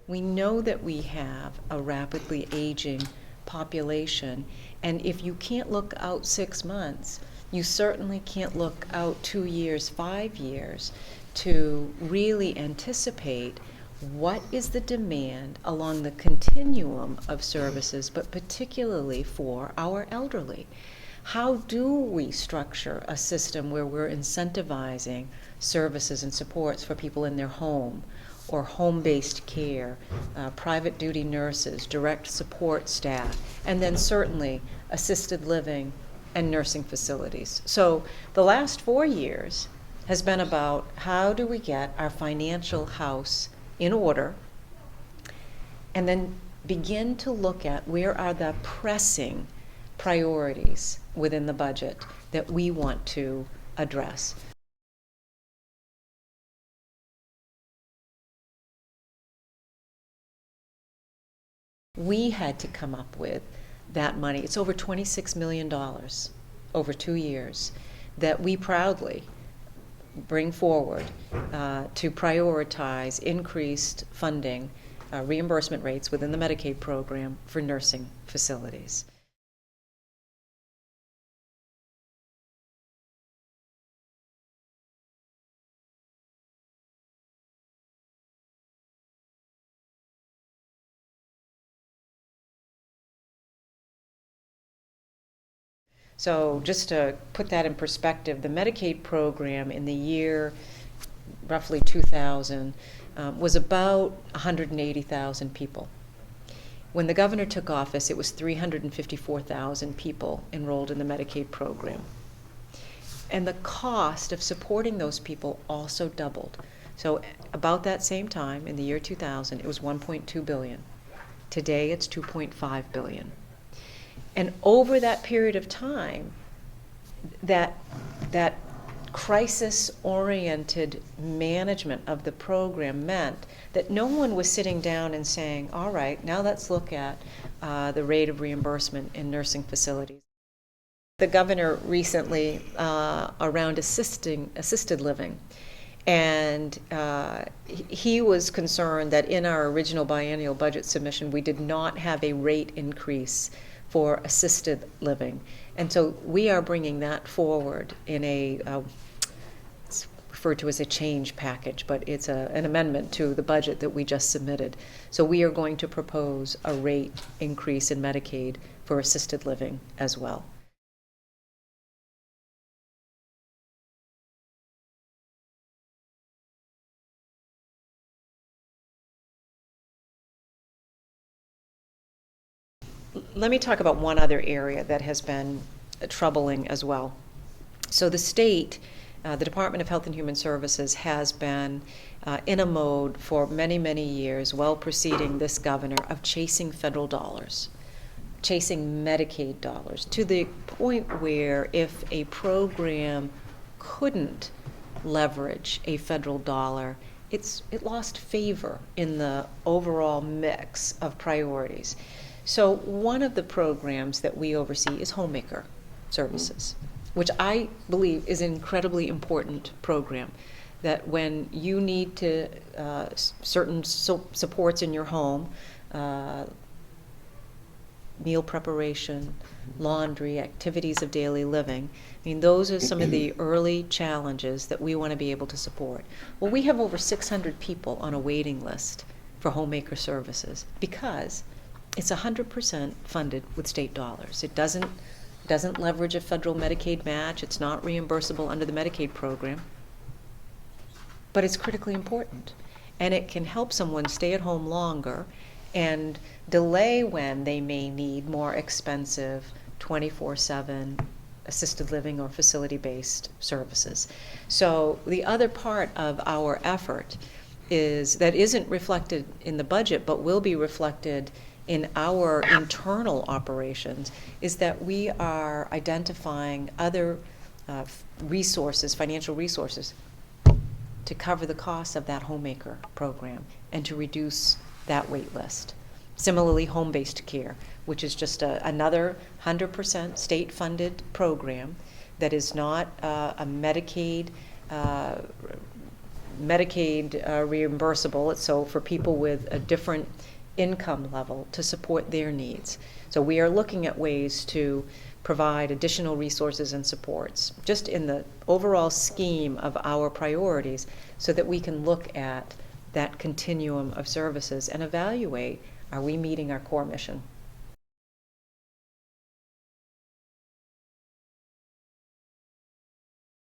We know that we have a rapidly aging population, and if you can't look out 6 months, you certainly can't look out 2 years, 5 years to really anticipate what is the demand along the continuum of services, but particularly for our elderly. How do we structure a system where we're incentivizing services and supports for people in their home, or home-based care, private duty nurses, direct support staff, and then certainly assisted living and nursing facilities. So the last 4 years has been about how do we get our financial house in order, and then begin to look at where are the pressing priorities within the budget that we want to address. We had to come up with that money. It's over $26 million over 2 years that we proudly bring forward to prioritize increased funding, reimbursement rates within the Medicaid program for nursing facilities. So just to put that in perspective, the Medicaid program in the year roughly 2000 was about 180,000 people. When the governor took office, it was 354,000 people enrolled in the Medicaid program. And the cost of supporting those people also doubled. So about that same time, in the year 2000, it was $1.2 billion. Today it's $2.5 billion. And over that period of time, that crisis-oriented management of the program meant that no one was sitting down and saying, all right, now let's look at the rate of reimbursement in nursing facilities. The governor recently around assisted living, and he was concerned that in our original biennial budget submission, we did not have a rate increase for assisted living. And so we are bringing that forward in it's referred to as a change package, but it's an amendment to the budget that we just submitted. So we are going to propose a rate increase in Medicaid for assisted living as well. Let me talk about one other area that has been troubling as well. So the state, the Department of Health and Human Services, has been in a mode for many, many years, well preceding this governor, of chasing federal dollars, chasing Medicaid dollars, to the point where if a program couldn't leverage a federal dollar, it lost favor in the overall mix of priorities. So one of the programs that we oversee is homemaker services, which I believe is an incredibly important program, that when you need to certain supports in your home, meal preparation, laundry, activities of daily living, I mean, those are some of the early challenges that we want to be able to support. Well, we have over 600 people on a waiting list for homemaker services because it's 100% funded with state dollars. It doesn't leverage a federal Medicaid match. It's not reimbursable under the Medicaid program. But it's critically important. And it can help someone stay at home longer and delay when they may need more expensive 24/7 assisted living or facility-based services. So the other part of our effort that isn't reflected in the budget but will be reflected in our internal operations is that we are identifying other resources, financial resources, to cover the cost of that homemaker program and to reduce that wait list. Similarly, home-based care, which is just another 100% state-funded program that is not a Medicaid Medicaid reimbursable, so for people with a different income level to support their needs. So we are looking at ways to provide additional resources and supports, just in the overall scheme of our priorities, so that we can look at that continuum of services and evaluate, are we meeting our core mission?